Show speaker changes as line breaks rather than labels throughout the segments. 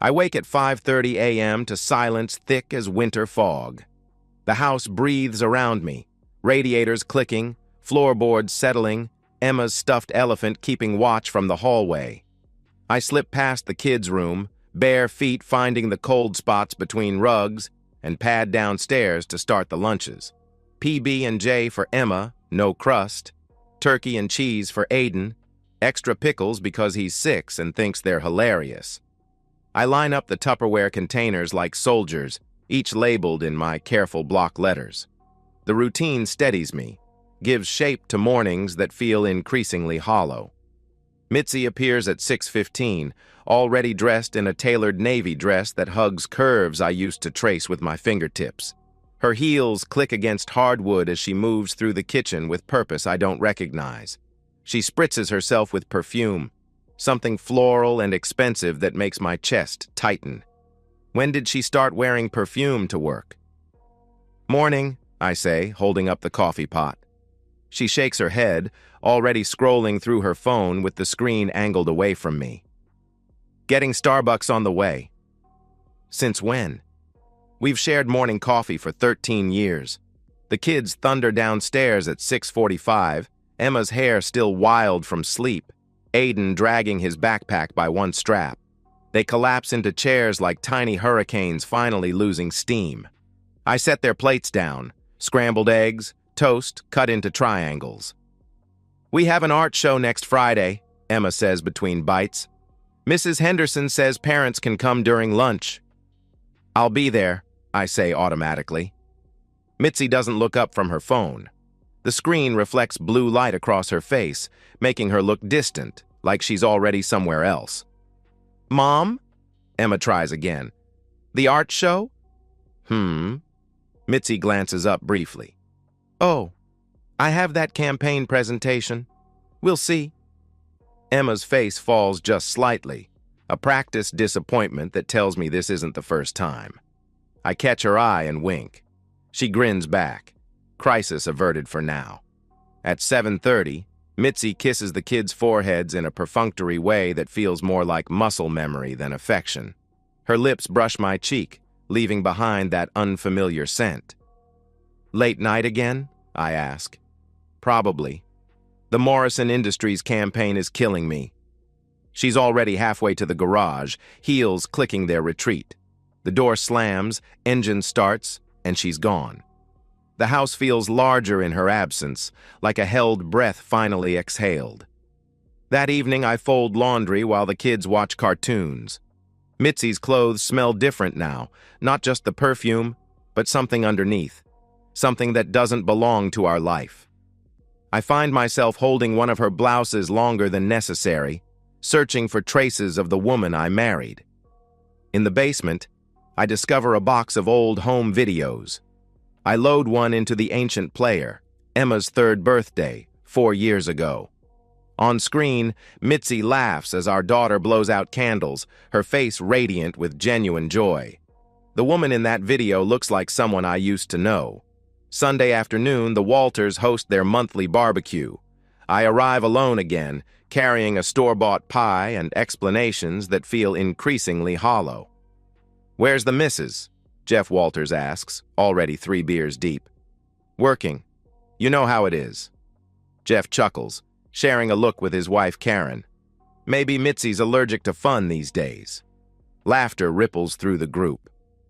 I wake at 5:30 a.m. to silence thick as winter fog. The house breathes around me, radiators clicking, floorboards settling, Emma's stuffed elephant keeping watch from the hallway. I slip past the kids' room, bare feet finding the cold spots between rugs, and pad downstairs to start the lunches. PB&J for Emma, no crust. Turkey and cheese for Aiden. Extra pickles because he's 6 and thinks they're hilarious. I line up the Tupperware containers like soldiers, each labeled in my careful block letters. The routine steadies me, gives shape to mornings that feel increasingly hollow. Mitzi appears at 6:15, already dressed in a tailored navy dress that hugs curves I used to trace with my fingertips. Her heels click against hardwood as she moves through the kitchen with purpose I don't recognize. She spritzes herself with perfume, something floral and expensive that makes my chest tighten. When did she start wearing perfume to work? "Morning," I say, holding up the coffee pot. She shakes her head, already scrolling through her phone with the screen angled away from me. "Getting Starbucks on the way." "Since when?" "We've shared morning coffee for 13 years. The kids thunder downstairs at 6:45, Emma's hair still wild from sleep, Aiden dragging his backpack by one strap. They collapse into chairs like tiny hurricanes finally losing steam. I set their plates down, scrambled eggs, toast cut into triangles. "We have an art show next Friday," Emma says between bites. "Mrs. Henderson says parents can come during lunch." "I'll be there," I say automatically. Mitzi doesn't look up from her phone. The screen reflects blue light across her face, making her look distant, like she's already somewhere else. "Mom?" Emma tries again. "The art show?" Mitzi glances up briefly. "Oh, I have that campaign presentation. We'll see." Emma's face falls just slightly, a practiced disappointment that tells me this isn't the first time. I catch her eye and wink. She grins back. Crisis averted for now. At 7:30, Mitzi kisses the kids' foreheads in a perfunctory way that feels more like muscle memory than affection. Her lips brush my cheek, leaving behind that unfamiliar scent. "Late night again?" I ask. "Probably. The Morrison Industries campaign is killing me." She's already halfway to the garage, heels clicking their retreat. The door slams, engine starts, and she's gone. The house feels larger in her absence, like a held breath finally exhaled. That evening I fold laundry while the kids watch cartoons. Mitzi's clothes smell different now, not just the perfume, but something underneath, something that doesn't belong to our life. I find myself holding one of her blouses longer than necessary, searching for traces of the woman I married. In the basement, I discover a box of old home videos. I load one into the ancient player, Emma's 3rd birthday, 4 years ago. On screen, Mitzi laughs as our daughter blows out candles, her face radiant with genuine joy. The woman in that video looks like someone I used to know. Sunday afternoon, the Walters host their monthly barbecue. I arrive alone again, carrying a store-bought pie and explanations that feel increasingly hollow. "Where's the missus?" Jeff Walters asks, already 3 beers deep. "Working. You know how it is." Jeff chuckles, sharing a look with his wife Karen. Maybe Mitzi's allergic to fun these days. Laughter ripples through the group.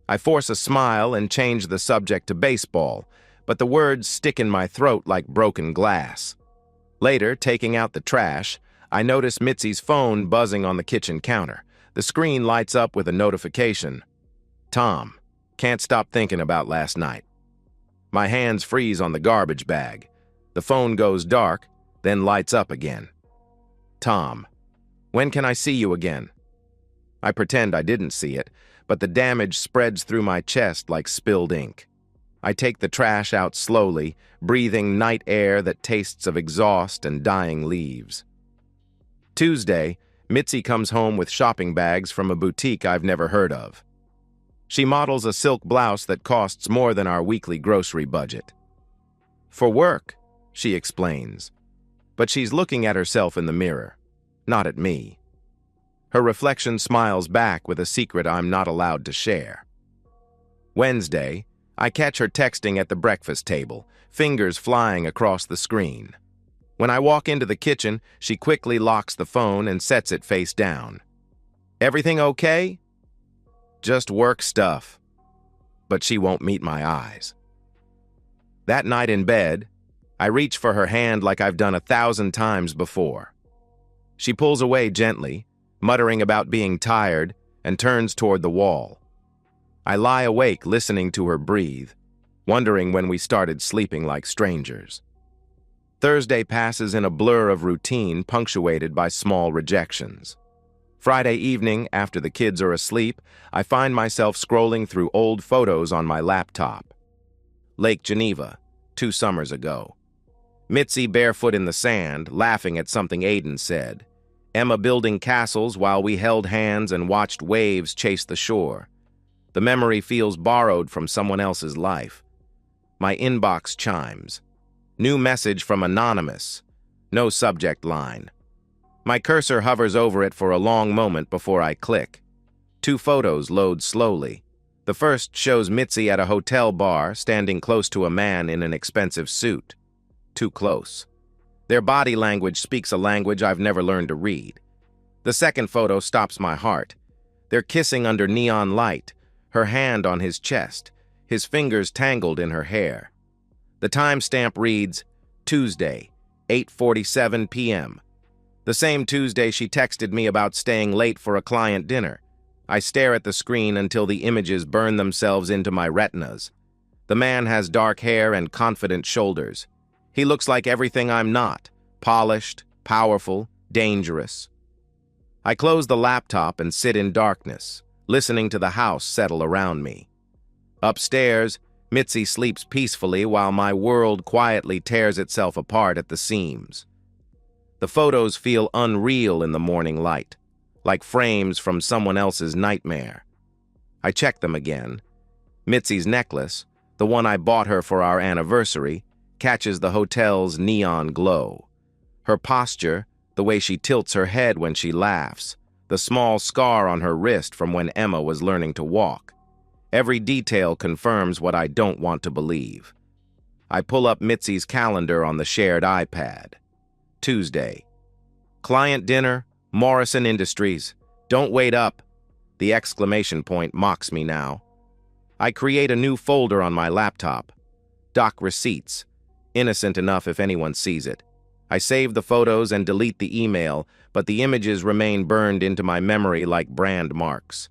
I force a smile and change the subject to baseball, but the words stick in my throat like broken glass. Later, taking out the trash, I notice Mitzi's phone buzzing on the kitchen counter. The screen lights up with a notification. "Tom, can't stop thinking about last night." My hands freeze on the garbage bag. The phone goes dark, then lights up again. "Tom, when can I see you again?" I pretend I didn't see it, but the damage spreads through my chest like spilled ink. I take the trash out slowly, breathing night air that tastes of exhaust and dying leaves. Tuesday, Mitzi comes home with shopping bags from a boutique I've never heard of. She models a silk blouse that costs more than our weekly grocery budget. "For work," she explains. But she's looking at herself in the mirror, not at me. Her reflection smiles back with a secret I'm not allowed to share. Wednesday, I catch her texting at the breakfast table, fingers flying across the screen. When I walk into the kitchen, she quickly locks the phone and sets it face down. "Everything okay?" "Just work stuff." But she won't meet my eyes. That night in bed, I reach for her hand like I've done 1,000 times before. She pulls away gently, muttering about being tired, and turns toward the wall. I lie awake listening to her breathe, wondering when we started sleeping like strangers. Thursday passes in a blur of routine punctuated by small rejections. Friday evening, after the kids are asleep, I find myself scrolling through old photos on my laptop. Lake Geneva, 2 summers ago. Mitzi barefoot in the sand, laughing at something Aiden said. Emma building castles while we held hands and watched waves chase the shore. The memory feels borrowed from someone else's life. My inbox chimes. New message from Anonymous. No subject line. My cursor hovers over it for a long moment before I click. 2 photos load slowly. The first shows Mitzi at a hotel bar, standing close to a man in an expensive suit. Too close. Their body language speaks a language I've never learned to read. The second photo stops my heart. They're kissing under neon light, her hand on his chest, his fingers tangled in her hair. The timestamp reads, Tuesday, 8:47 p.m. The same Tuesday she texted me about staying late for a client dinner. I stare at the screen until the images burn themselves into my retinas. The man has dark hair and confident shoulders. He looks like everything I'm not: polished, powerful, dangerous. I close the laptop and sit in darkness, listening to the house settle around me. Upstairs, Mitzi sleeps peacefully while my world quietly tears itself apart at the seams. The photos feel unreal in the morning light, like frames from someone else's nightmare. I check them again. Mitzi's necklace, the one I bought her for our anniversary, catches the hotel's neon glow. Her posture, the way she tilts her head when she laughs, the small scar on her wrist from when Emma was learning to walk. Every detail confirms what I don't want to believe. I pull up Mitzi's calendar on the shared iPad. Tuesday. Client dinner, Morrison Industries. Don't wait up. The exclamation point mocks me now. I create a new folder on my laptop. Doc receipts. Innocent enough if anyone sees it. I save the photos and delete the email, but the images remain burned into my memory like brand marks.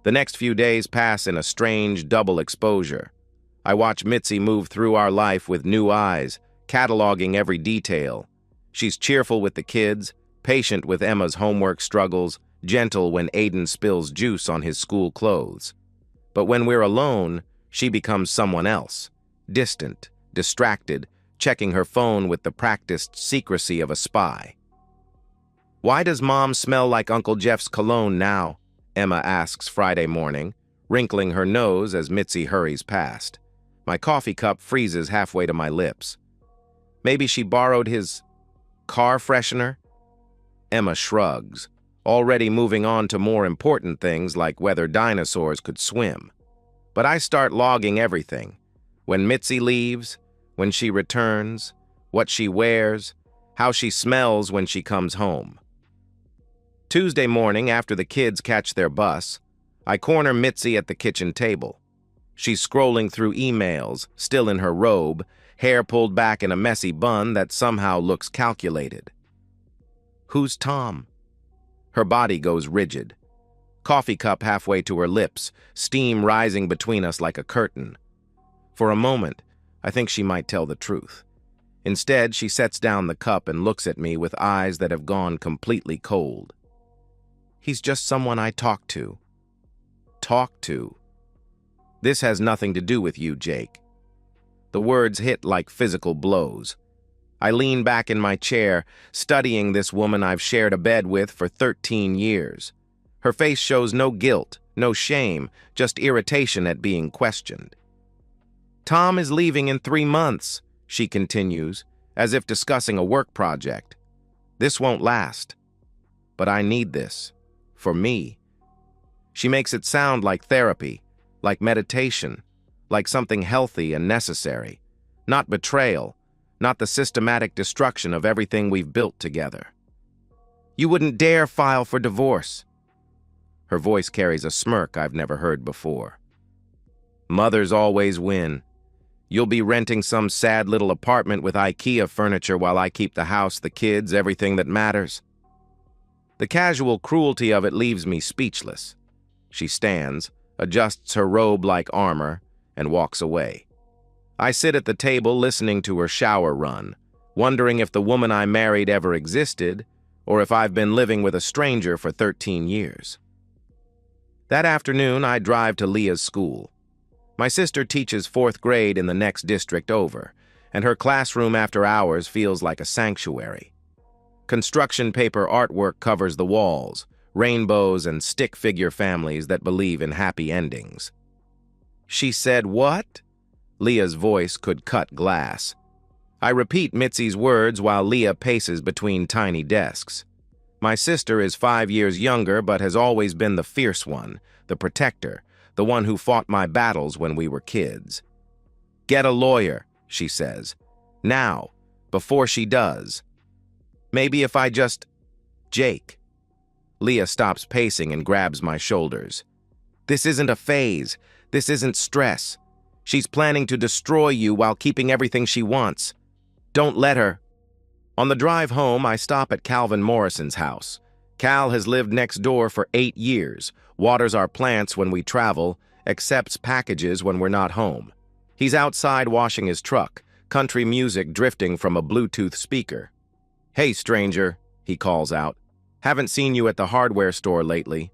The next few days pass in a strange double exposure. I watch Mitzi move through our life with new eyes, cataloging every detail. She's cheerful with the kids, patient with Emma's homework struggles, gentle when Aiden spills juice on his school clothes. But when we're alone, she becomes someone else, distant, distracted, checking her phone with the practiced secrecy of a spy. "Why does Mom smell like Uncle Jeff's cologne now?" Emma asks Friday morning, wrinkling her nose as Mitzi hurries past. My coffee cup freezes halfway to my lips. Maybe she borrowed his car freshener? Emma shrugs, already moving on to more important things like whether dinosaurs could swim. But I start logging everything. When Mitzi leaves, when she returns, what she wears, how she smells when she comes home. Tuesday morning, after the kids catch their bus, I corner Mitzi at the kitchen table. She's scrolling through emails, still in her robe, hair pulled back in a messy bun that somehow looks calculated. "Who's Tom?" Her body goes rigid. Coffee cup halfway to her lips, steam rising between us like a curtain. For a moment, I think she might tell the truth. Instead, she sets down the cup and looks at me with eyes that have gone completely cold. "He's just someone I talk to." Talk to? This has nothing to do with you, Jake. The words hit like physical blows. I lean back in my chair, studying this woman I've shared a bed with for 13 years. Her face shows no guilt, no shame, just irritation at being questioned. "Tom is leaving in 3 months, she continues, as if discussing a work project. "This won't last. But I need this. for me. She makes it sound like therapy, like meditation, like something healthy and necessary, not betrayal, not the systematic destruction of everything we've built together. You wouldn't dare file for divorce. Her voice carries a smirk I've never heard before. Mothers always win. You'll be renting some sad little apartment with IKEA furniture while I keep the house, the kids, everything that matters. The casual cruelty of it leaves me speechless. She stands, adjusts her robe like armor, and walks away. I sit at the table listening to her shower run, wondering if the woman I married ever existed, or if I've been living with a stranger for 13 years. That afternoon, I drive to Leah's school. My sister teaches 4th grade in the next district over, and her classroom after hours feels like a sanctuary. Construction paper artwork covers the walls, rainbows and stick figure families that believe in happy endings. She said, "What?" Leah's voice could cut glass. I repeat Mitzi's words while Leah paces between tiny desks. My sister is 5 years younger but has always been the fierce one, the protector, the one who fought my battles when we were kids. "Get a lawyer," she says. "Now, before she does. Maybe if I just... Jake." Leah stops pacing and grabs my shoulders. "This isn't a phase. This isn't stress. She's planning to destroy you while keeping everything she wants. Don't let her." On the drive home, I stop at Calvin Morrison's house. Cal has lived next door for 8 years, waters our plants when we travel, accepts packages when we're not home. He's outside washing his truck, country music drifting from a Bluetooth speaker. "Hey, stranger," he calls out. "Haven't seen you at the hardware store lately."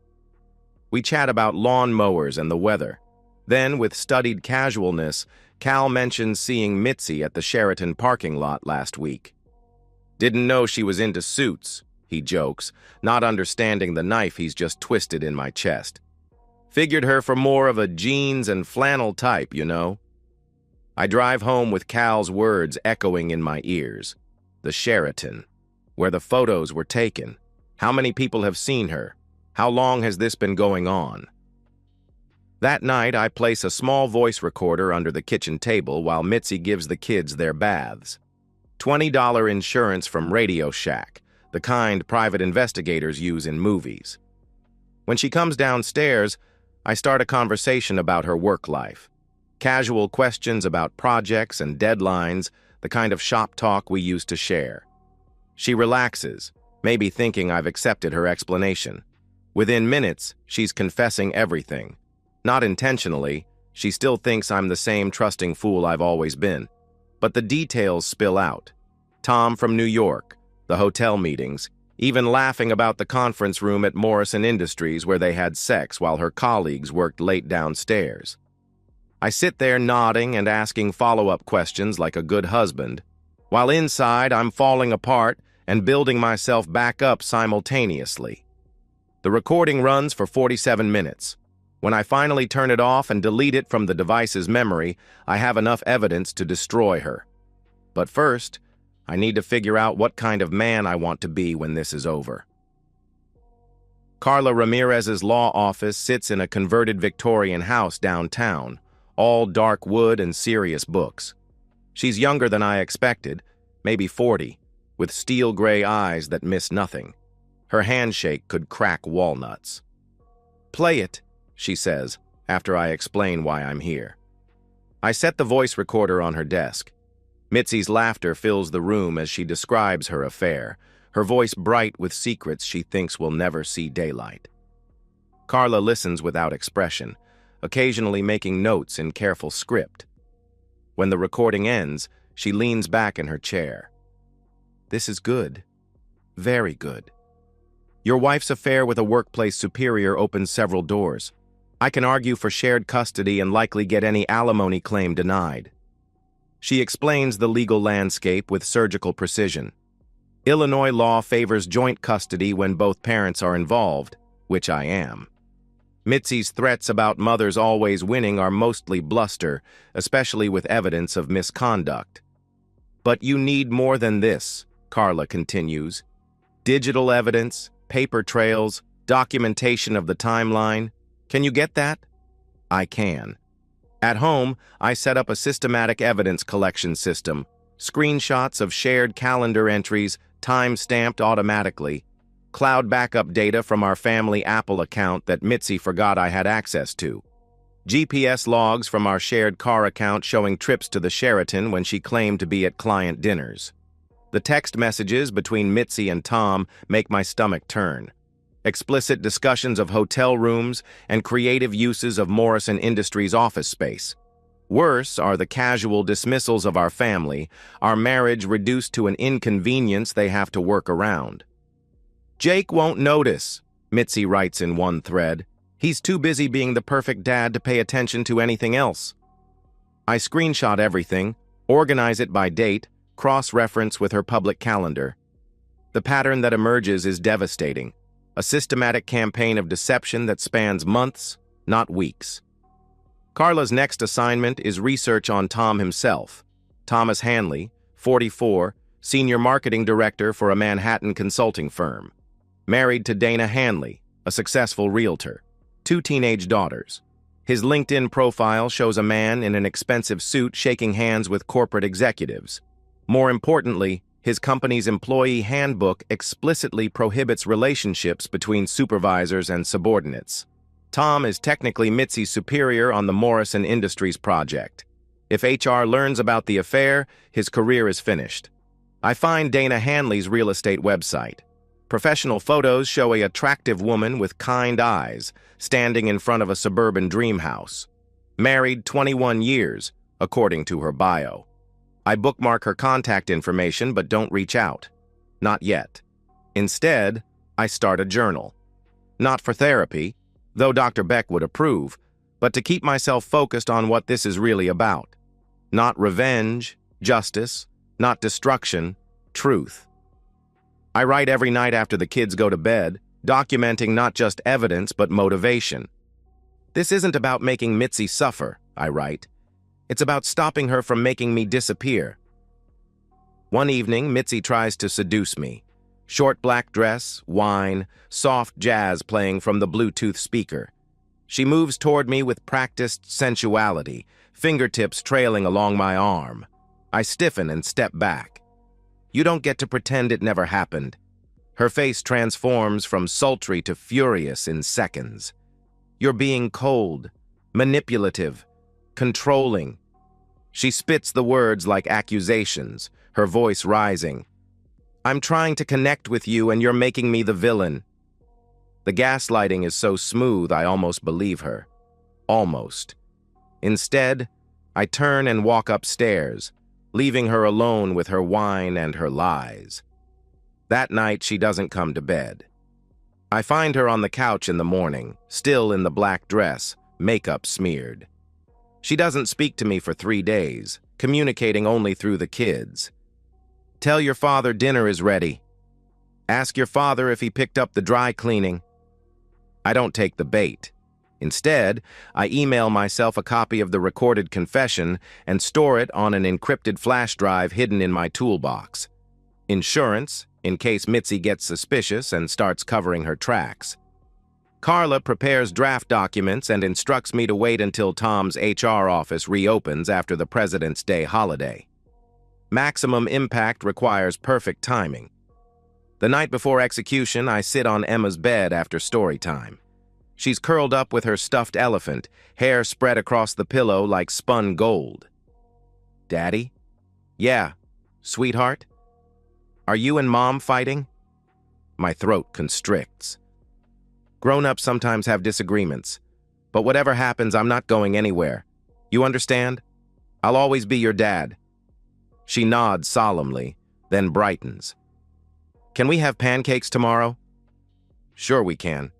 We chat about lawn mowers and the weather. Then, with studied casualness, Cal mentions seeing Mitzi at the Sheraton parking lot last week. "Didn't know she was into suits," he jokes, not understanding the knife he's just twisted in my chest. "Figured her for more of a jeans and flannel type, you know." I drive home with Cal's words echoing in my ears. The Sheraton, where the photos were taken. How many people have seen her? How long has this been going on? That night, I place a small voice recorder under the kitchen table while Mitzi gives the kids their baths. $20 insurance from Radio Shack, the kind private investigators use in movies. When she comes downstairs, I start a conversation about her work life. Casual questions about projects and deadlines, the kind of shop talk we used to share. She relaxes, maybe thinking I've accepted her explanation. Within minutes, she's confessing everything. Not intentionally, she still thinks I'm the same trusting fool I've always been. But the details spill out. Tom from New York, the hotel meetings, even laughing about the conference room at Morrison Industries where they had sex while her colleagues worked late downstairs. I sit there nodding and asking follow-up questions like a good husband, while inside I'm falling apart and building myself back up simultaneously. The recording runs for 47 minutes. When I finally turn it off and delete it from the device's memory, I have enough evidence to destroy her. But first, I need to figure out what kind of man I want to be when this is over. Carla Ramirez's law office sits in a converted Victorian house downtown, all dark wood and serious books. She's younger than I expected, maybe 40, with steel gray eyes that miss nothing. Her handshake could crack walnuts. "Play it," she says, after I explain why I'm here. I set the voice recorder on her desk. Mitzi's laughter fills the room as she describes her affair, her voice bright with secrets she thinks will never see daylight. Carla listens without expression, occasionally making notes in careful script. When the recording ends, she leans back in her chair. "This is good. Very good. Your wife's affair with a workplace superior opens several doors. I can argue for shared custody and likely get any alimony claim denied." She explains the legal landscape with surgical precision. Illinois law favors joint custody when both parents are involved, which I am. Mitzi's threats about mothers always winning are mostly bluster, especially with evidence of misconduct. "But you need more than this," Carla continues. "Digital evidence, paper trails, Documentation of the timeline. Can you get that? I can. At home, I set up a systematic evidence collection system. Screenshots of shared calendar entries, time-stamped automatically. Cloud backup data from our family Apple account that Mitzi forgot I had access to. GPS logs from our shared car account showing trips to the Sheraton when she claimed to be at client dinners. The text messages between Mitzi and Tom make my stomach turn. Explicit discussions of hotel rooms and creative uses of Morrison Industries office space. Worse are the casual dismissals of our family, our marriage reduced to an inconvenience they have to work around. Jake won't notice, Mitzi writes in one thread. He's too busy being the perfect dad to pay attention to anything else. I screenshot everything, organize it by date, cross-reference with her public calendar. The pattern that emerges is devastating. A systematic campaign of deception that spans months, not weeks. Carla's next assignment is research on Tom himself. Thomas Hanley, 44, senior marketing director for a Manhattan consulting firm. Married to Dana Hanley, a successful realtor. 2 teenage daughters. His LinkedIn profile shows a man in an expensive suit shaking hands with corporate executives. More importantly, his company's employee handbook explicitly prohibits relationships between supervisors and subordinates. Tom is technically Mitzi's superior on the Morrison Industries project. If HR learns about the affair, his career is finished. I find Dana Hanley's real estate website. Professional photos show an attractive woman with kind eyes, standing in front of a suburban dream house. Married 21 years, according to her bio. I bookmark her contact information but don't reach out. Not yet. Instead, I start a journal. Not for therapy, though Dr. Beck would approve, but to keep myself focused on what this is really about. Not revenge, justice, not destruction, truth. I write every night after the kids go to bed, documenting not just evidence but motivation. This isn't about making Mitzi suffer, I write. It's about stopping her from making me disappear. One evening, Mitzi tries to seduce me. Short black dress, wine, soft jazz playing from the Bluetooth speaker. She moves toward me with practiced sensuality, fingertips trailing along my arm. I stiffen and step back. You don't get to pretend it never happened. Her face transforms from sultry to furious in seconds. You're being cold, manipulative, controlling. She spits the words like accusations, her voice rising. I'm trying to connect with you and you're making me the villain. The gaslighting is so smooth I almost believe her. Almost. Instead, I turn and walk upstairs, leaving her alone with her wine and her lies. That night, she doesn't come to bed. I find her on the couch in the morning, still in the black dress, makeup smeared. She doesn't speak to me for 3 days, communicating only through the kids. Tell your father dinner is ready. Ask your father if he picked up the dry cleaning. I don't take the bait. Instead, I email myself a copy of the recorded confession and store it on an encrypted flash drive hidden in my toolbox. Insurance, in case Mitzi gets suspicious and starts covering her tracks. Carla prepares draft documents and instructs me to wait until Tom's HR office reopens after the President's Day holiday. Maximum impact requires perfect timing. The night before execution, I sit on Emma's bed after story time. She's curled up with her stuffed elephant, hair spread across the pillow like spun gold. Daddy? Yeah. Sweetheart? Are you and Mom fighting? My throat constricts. Grown-ups sometimes have disagreements, but whatever happens, I'm not going anywhere. You understand? I'll always be your dad. She nods solemnly, then brightens. Can we have pancakes tomorrow? Sure we can.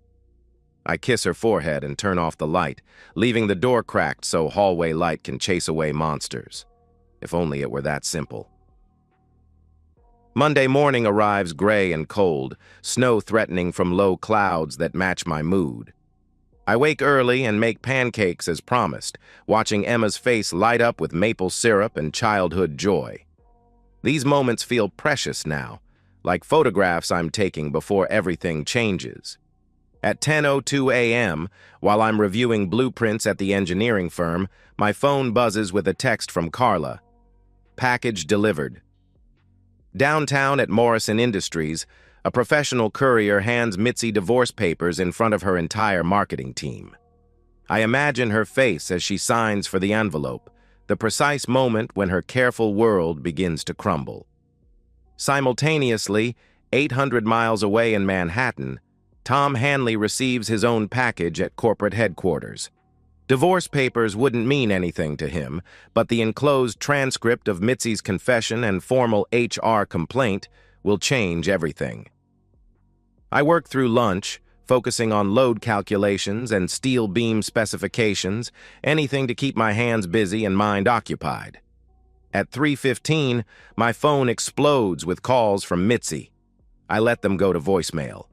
I kiss her forehead and turn off the light, leaving the door cracked so hallway light can chase away monsters. If only it were that simple. Monday morning arrives gray and cold, snow threatening from low clouds that match my mood. I wake early and make pancakes as promised, watching Emma's face light up with maple syrup and childhood joy. These moments feel precious now, like photographs I'm taking before everything changes. At 10:02 a.m., while I'm reviewing blueprints at the engineering firm, my phone buzzes with a text from Carla. Package delivered. Downtown at Morrison Industries, a professional courier hands Mitzi divorce papers in front of her entire marketing team. I imagine her face as she signs for the envelope, the precise moment when her careful world begins to crumble. Simultaneously, 800 miles away in Manhattan, Tom Hanley receives his own package at corporate headquarters. Divorce papers wouldn't mean anything to him, but the enclosed transcript of Mitzi's confession and formal HR complaint will change everything. I work through lunch, focusing on load calculations and steel beam specifications, anything to keep my hands busy and mind occupied. At 3:15, my phone explodes with calls from Mitzi. I let them go to voicemail.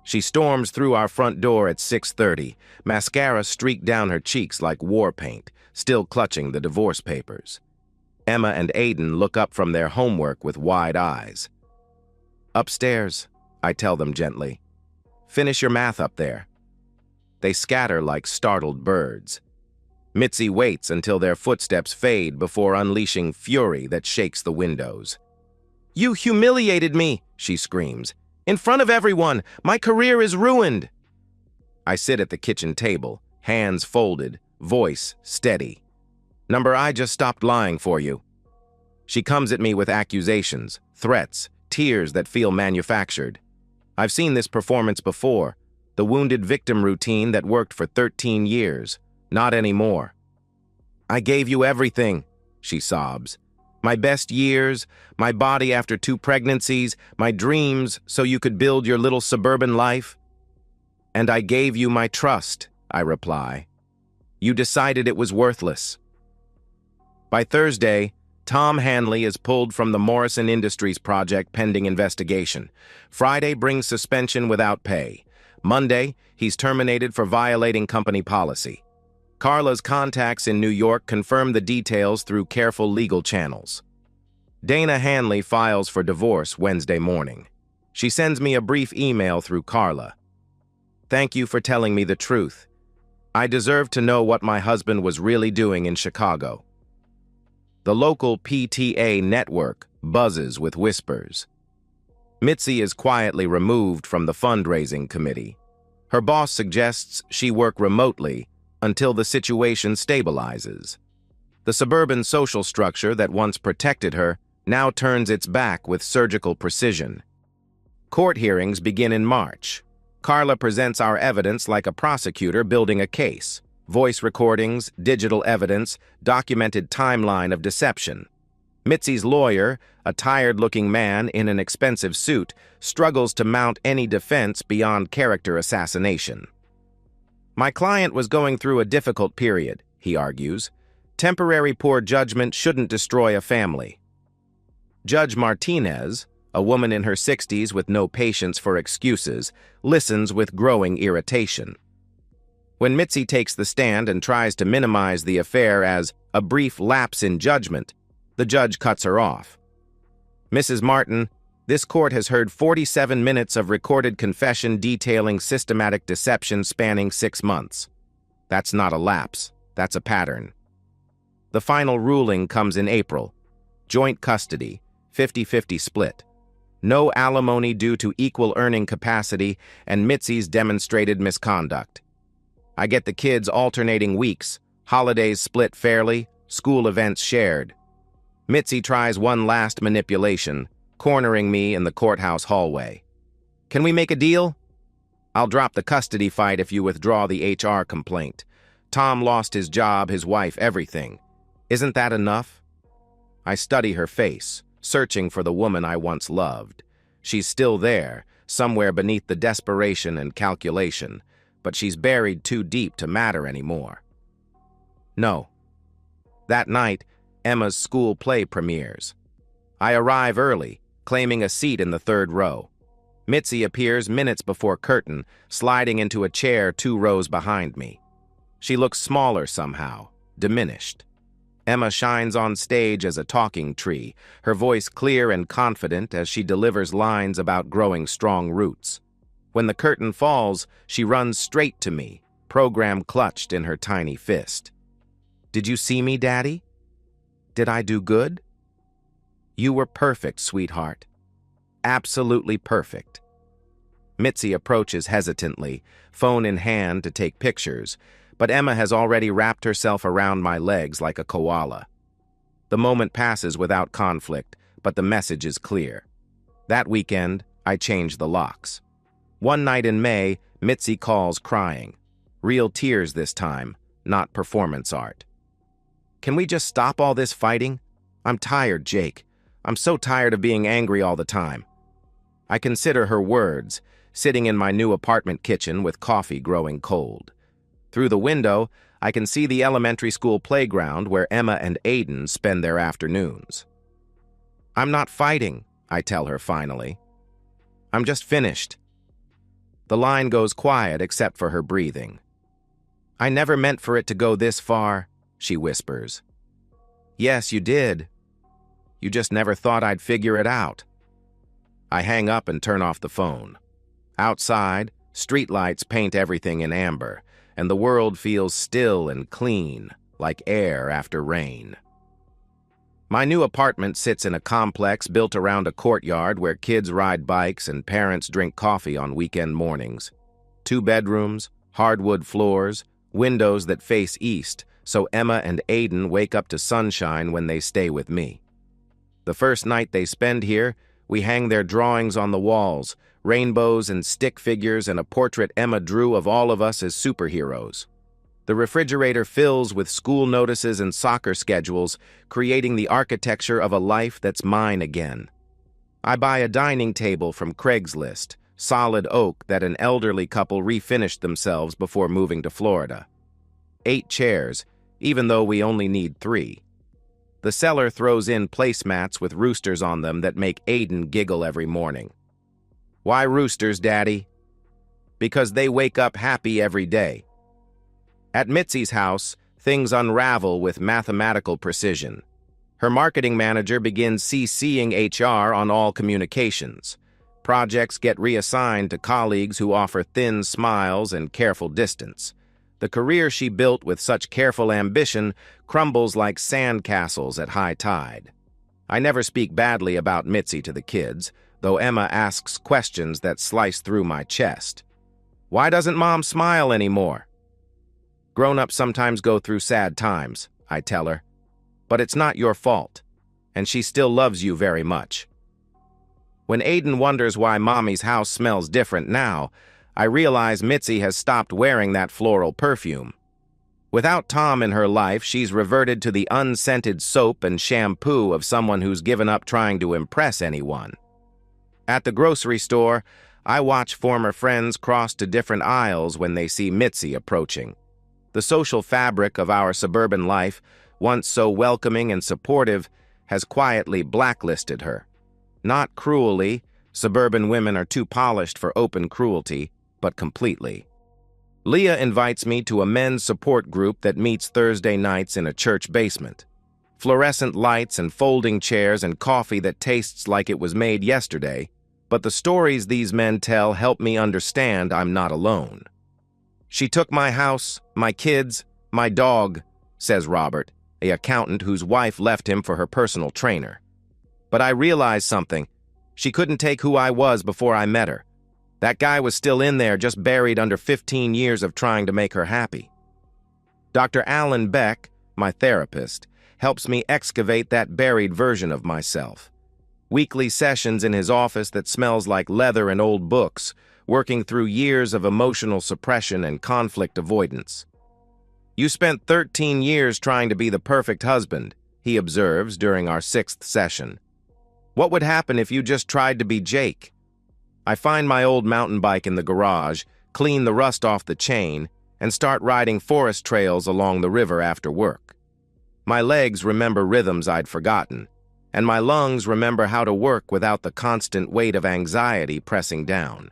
She storms through our front door at 6:30, mascara streaked down her cheeks like war paint, still clutching the divorce papers. Emma and Aiden look up from their homework with wide eyes. "Upstairs," I tell them gently. "Finish your math up there." They scatter like startled birds. Mitzi waits until their footsteps fade before unleashing fury that shakes the windows. "You humiliated me," she screams. "In front of everyone, my career is ruined." I sit at the kitchen table, hands folded, voice steady. "Number, I just stopped lying for you." She comes at me with accusations, threats, tears that feel manufactured. I've seen this performance before, the wounded victim routine that worked for 13 years. Not anymore. "I gave you everything," she sobs. "My best years, my body after 2 pregnancies, my dreams so you could build your little suburban life." "And I gave you my trust," I reply. "You decided it was worthless." By Thursday, Tom Hanley is pulled from the Morrison Industries project pending investigation. Friday brings suspension without pay. Monday, he's terminated for violating company policy. Carla's contacts in New York confirm the details through careful legal channels. Dana Hanley files for divorce Wednesday morning. She sends me a brief email through Carla. "Thank you for telling me the truth. I deserve to know what my husband was really doing in Chicago." The local PTA network buzzes with whispers. Mitzi is quietly removed from the fundraising committee. Her boss suggests she work remotely until the situation stabilizes. The suburban social structure that once protected her now turns its back with surgical precision. Court hearings begin in March. Carla presents our evidence like a prosecutor building a case. Voice recordings, digital evidence, documented timeline of deception. Mitzi's lawyer, a tired-looking man in an expensive suit, struggles to mount any defense beyond character assassination. "My client was going through a difficult period," he argues. "Temporary poor judgment shouldn't destroy a family." Judge Martinez, a woman in her 60s with no patience for excuses, listens with growing irritation. When Mitzi takes the stand and tries to minimize the affair as a brief lapse in judgment, the judge cuts her off. "Mrs. Martin, this court has heard 47 minutes of recorded confession detailing systematic deception spanning 6 months. That's not a lapse, that's a pattern." The final ruling comes in April. Joint custody, 50-50 split. No alimony due to equal earning capacity and Mitzi's demonstrated misconduct. I get the kids alternating weeks, holidays split fairly, school events shared. Mitzi tries one last manipulation, cornering me in the courthouse hallway. "Can we make a deal?" "I'll drop the custody fight if you withdraw the HR complaint. Tom lost his job, his wife, everything. Isn't that enough?" I study her face, searching for the woman I once loved. She's still there, somewhere beneath the desperation and calculation, but she's buried too deep to matter anymore. No. That night, Emma's school play premieres. I arrive early, claiming a seat in the 3rd row. Mitzi appears minutes before curtain, sliding into a chair 2 rows behind me. She looks smaller somehow, diminished. Emma shines on stage as a talking tree, her voice clear and confident as she delivers lines about growing strong roots. When the curtain falls, she runs straight to me, program clutched in her tiny fist. "Did you see me, Daddy? Did I do good?" "You were perfect, sweetheart. Absolutely perfect." Mitzi approaches hesitantly, phone in hand to take pictures, but Emma has already wrapped herself around my legs like a koala. The moment passes without conflict, but the message is clear. That weekend, I change the locks. One night in May, Mitzi calls crying. Real tears this time, not performance art. "Can we just stop all this fighting? I'm tired, Jake. I'm so tired of being angry all the time." I consider her words, sitting in my new apartment kitchen with coffee growing cold. Through the window, I can see the elementary school playground where Emma and Aiden spend their afternoons. "I'm not fighting," I tell her finally. "I'm just finished." The line goes quiet except for her breathing. "I never meant for it to go this far," she whispers. "Yes, you did. You just never thought I'd figure it out." I hang up and turn off the phone. Outside, streetlights paint everything in amber, and the world feels still and clean, like air after rain. My new apartment sits in a complex built around a courtyard where kids ride bikes and parents drink coffee on weekend mornings. 2 bedrooms, hardwood floors, windows that face east, so Emma and Aiden wake up to sunshine when they stay with me. The first night they spend here, we hang their drawings on the walls, rainbows and stick figures and a portrait Emma drew of all of us as superheroes. The refrigerator fills with school notices and soccer schedules, creating the architecture of a life that's mine again. I buy a dining table from Craigslist, solid oak that an elderly couple refinished themselves before moving to Florida. 8 chairs, even though we only need 3. The seller throws in placemats with roosters on them that make Aiden giggle every morning. "Why roosters, Daddy?" "Because they wake up happy every day." At Mitzi's house, things unravel with mathematical precision. Her marketing manager begins CCing HR on all communications. Projects get reassigned to colleagues who offer thin smiles and careful distance. The career she built with such careful ambition crumbles like sandcastles at high tide. I never speak badly about Mitzi to the kids, though Emma asks questions that slice through my chest. "Why doesn't Mom smile anymore?" "Grown-ups sometimes go through sad times," I tell her. "But it's not your fault, and she still loves you very much." When Aiden wonders why Mommy's house smells different now, I realize Mitzi has stopped wearing that floral perfume. Without Tom in her life, she's reverted to the unscented soap and shampoo of someone who's given up trying to impress anyone. At the grocery store, I watch former friends cross to different aisles when they see Mitzi approaching. The social fabric of our suburban life, once so welcoming and supportive, has quietly blacklisted her. Not cruelly, suburban women are too polished for open cruelty, but completely. Leah invites me to a men's support group that meets Thursday nights in a church basement. Fluorescent lights and folding chairs and coffee that tastes like it was made yesterday, but the stories these men tell help me understand I'm not alone. "She took my house, my kids, my dog," says Robert, an accountant whose wife left him for her personal trainer. "But I realized something. She couldn't take who I was before I met her. That guy was still in there, just buried under 15 years of trying to make her happy." Dr. Alan Beck, my therapist, helps me excavate that buried version of myself. Weekly sessions in his office that smells like leather and old books, working through years of emotional suppression and conflict avoidance. "You spent 13 years trying to be the perfect husband," he observes during our 6th session. "What would happen if you just tried to be Jake?" I find my old mountain bike in the garage, clean the rust off the chain, and start riding forest trails along the river after work. My legs remember rhythms I'd forgotten, and my lungs remember how to work without the constant weight of anxiety pressing down.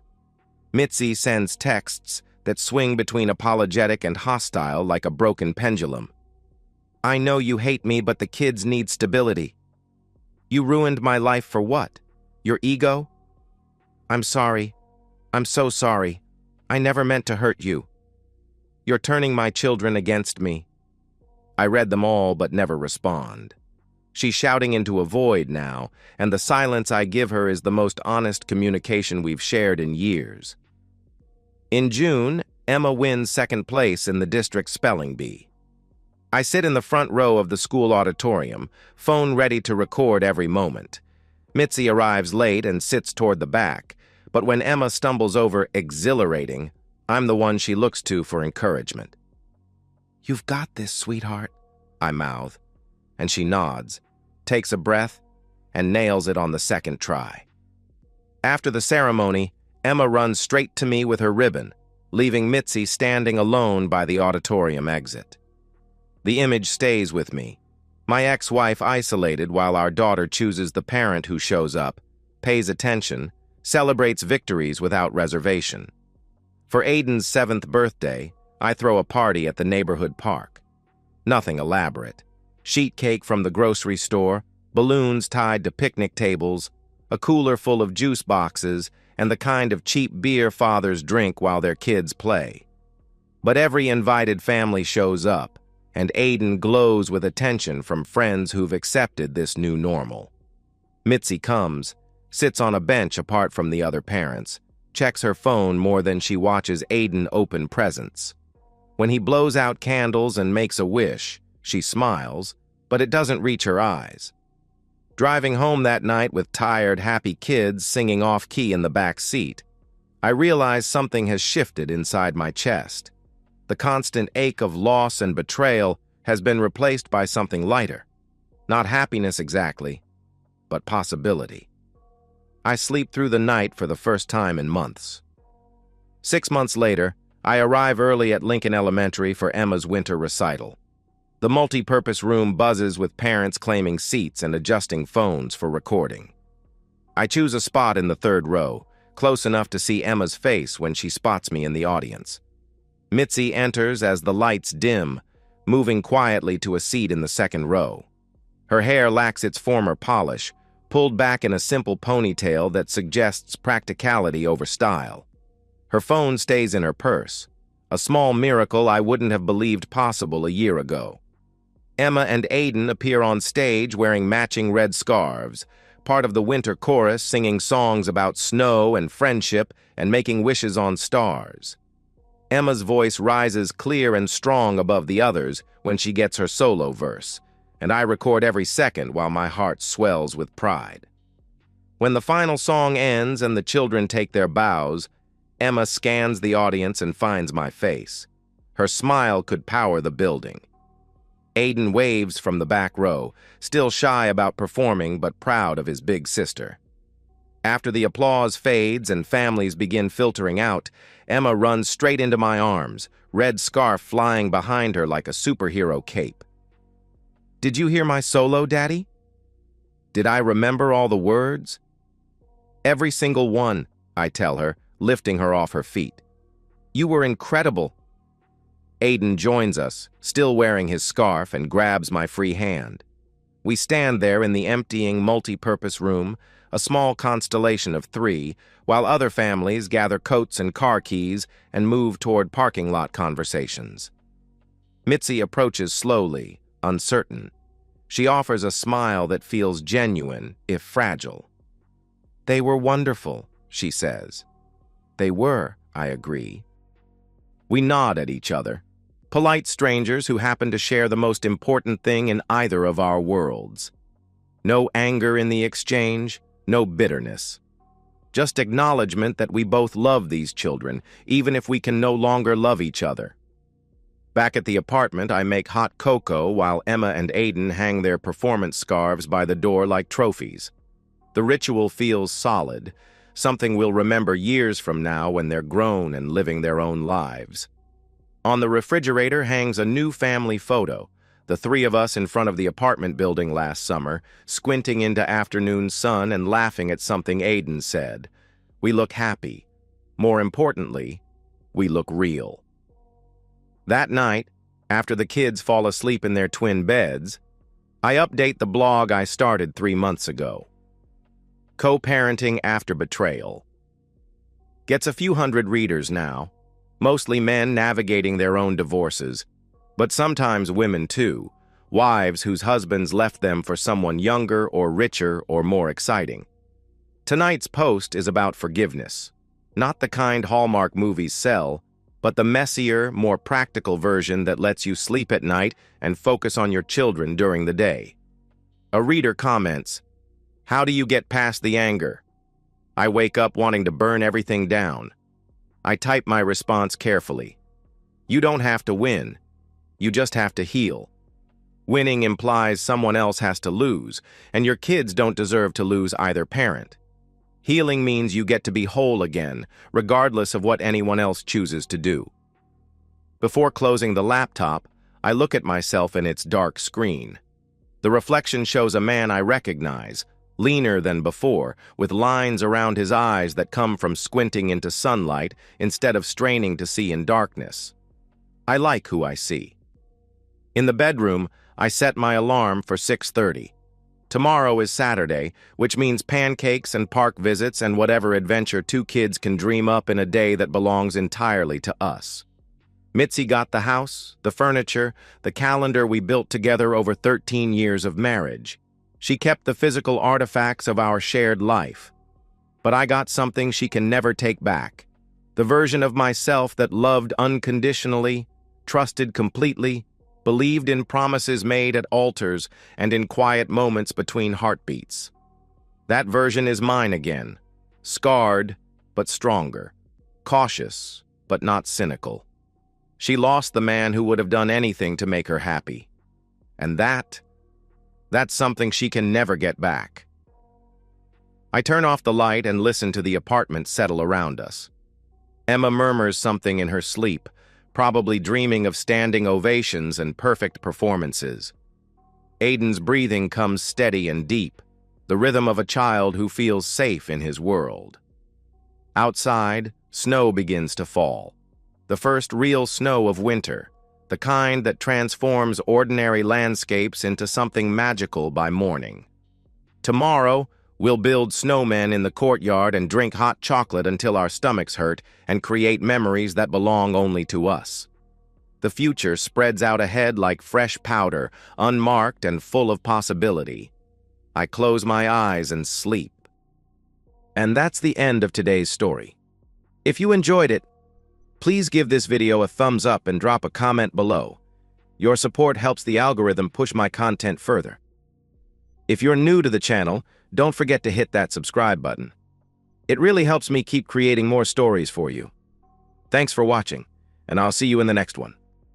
Mitzi sends texts that swing between apologetic and hostile like a broken pendulum. "I know you hate me, but the kids need stability." "You ruined my life for what? Your ego?" "I'm sorry. I'm so sorry. I never meant to hurt you. You're turning my children against me. I read them all but never respond. She's shouting into a void now, and the silence I give her is the most honest communication we've shared in years. In June, Emma wins second place in the district spelling bee. I sit in the front row of the school auditorium, phone ready to record every moment. Mitzi arrives late and sits toward the back, but when Emma stumbles over exhilarating, I'm the one she looks to for encouragement. "You've got this, sweetheart," I mouth, and she nods, takes a breath, and nails it on the second try. After the ceremony, Emma runs straight to me with her ribbon, leaving Mitzi standing alone by the auditorium exit. The image stays with me. My ex-wife isolated while our daughter chooses the parent who shows up, pays attention, celebrates victories without reservation. For Aiden's 7th birthday, I throw a party at the neighborhood park. Nothing elaborate. Sheet cake from the grocery store, balloons tied to picnic tables, a cooler full of juice boxes, and the kind of cheap beer fathers drink while their kids play. But every invited family shows up, and Aiden glows with attention from friends who've accepted this new normal. Mitzi comes, sits on a bench apart from the other parents, checks her phone more than she watches Aiden open presents. When he blows out candles and makes a wish, she smiles, but it doesn't reach her eyes. Driving home that night with tired, happy kids singing off-key in the back seat, I realize something has shifted inside my chest. The constant ache of loss and betrayal has been replaced by something lighter. Not happiness exactly, but possibility. I sleep through the night for the first time in months. 6 months later, I arrive early at Lincoln Elementary for Emma's winter recital. The multi-purpose room buzzes with parents claiming seats and adjusting phones for recording. I choose a spot in the 3rd row, close enough to see Emma's face when she spots me in the audience. Mitzi enters as the lights dim, moving quietly to a seat in the 2nd row. Her hair lacks its former polish, pulled back in a simple ponytail that suggests practicality over style. Her phone stays in her purse, a small miracle I wouldn't have believed possible a year ago. Emma and Aiden appear on stage wearing matching red scarves, part of the winter chorus singing songs about snow and friendship and making wishes on stars. Emma's voice rises clear and strong above the others when she gets her solo verse, and I record every second while my heart swells with pride. When the final song ends and the children take their bows, Emma scans the audience and finds my face. Her smile could power the building. Aiden waves from the back row, still shy about performing but proud of his big sister. After the applause fades and families begin filtering out, Emma runs straight into my arms, red scarf flying behind her like a superhero cape. "Did you hear my solo, Daddy? Did I remember all the words?" "Every single one," I tell her, lifting her off her feet. "You were incredible." Aiden joins us, still wearing his scarf, and grabs my free hand. We stand there in the emptying multi-purpose room, a small constellation of 3, while other families gather coats and car keys and move toward parking lot conversations. Mitzi approaches slowly, uncertain. She offers a smile that feels genuine, if fragile. "They were wonderful," she says. "They were," I agree. We nod at each other, polite strangers who happen to share the most important thing in either of our worlds. No anger in the exchange, no bitterness. Just acknowledgement that we both love these children, even if we can no longer love each other. Back at the apartment, I make hot cocoa while Emma and Aiden hang their performance scarves by the door like trophies. The ritual feels solid, something we'll remember years from now when they're grown and living their own lives. On the refrigerator hangs a new family photo, the 3 of us in front of the apartment building last summer, squinting into afternoon sun and laughing at something Aiden said. We look happy. More importantly, we look real. That night, after the kids fall asleep in their twin beds, I update the blog I started 3 months ago. Co-parenting after betrayal. Gets a few hundred readers now, mostly men navigating their own divorces, but sometimes women too, wives whose husbands left them for someone younger or richer or more exciting. Tonight's post is about forgiveness, not the kind Hallmark movies sell, but the messier, more practical version that lets you sleep at night and focus on your children during the day. A reader comments, "How do you get past the anger? I wake up wanting to burn everything down." I type my response carefully. You don't have to win. You just have to heal. Winning implies someone else has to lose, and your kids don't deserve to lose either parent. Healing means you get to be whole again, regardless of what anyone else chooses to do. Before closing the laptop, I look at myself in its dark screen. The reflection shows a man I recognize, leaner than before, with lines around his eyes that come from squinting into sunlight instead of straining to see in darkness. I like who I see. In the bedroom, I set my alarm for 6:30. Tomorrow is Saturday, which means pancakes and park visits and whatever adventure two kids can dream up in a day that belongs entirely to us. Mitzi got the house, the furniture, the calendar we built together over 13 years of marriage. She kept the physical artifacts of our shared life. But I got something she can never take back. The version of myself that loved unconditionally, trusted completely, believed in promises made at altars and in quiet moments between heartbeats. That version is mine again, scarred but stronger, cautious but not cynical. She lost the man who would have done anything to make her happy. And that's something she can never get back. I turn off the light and listen to the apartment settle around us. Emma murmurs something in her sleep, probably dreaming of standing ovations and perfect performances. Aiden's breathing comes steady and deep, the rhythm of a child who feels safe in his world. Outside, snow begins to fall. The first real snow of winter, the kind that transforms ordinary landscapes into something magical by morning. Tomorrow, we'll build snowmen in the courtyard and drink hot chocolate until our stomachs hurt and create memories that belong only to us. The future spreads out ahead like fresh powder, unmarked and full of possibility. I close my eyes and sleep. And that's the end of today's story. If you enjoyed it, please give this video a thumbs up and drop a comment below. Your support helps the algorithm push my content further. If you're new to the channel, don't forget to hit that subscribe button. It really helps me keep creating more stories for you. Thanks for watching, and I'll see you in the next one.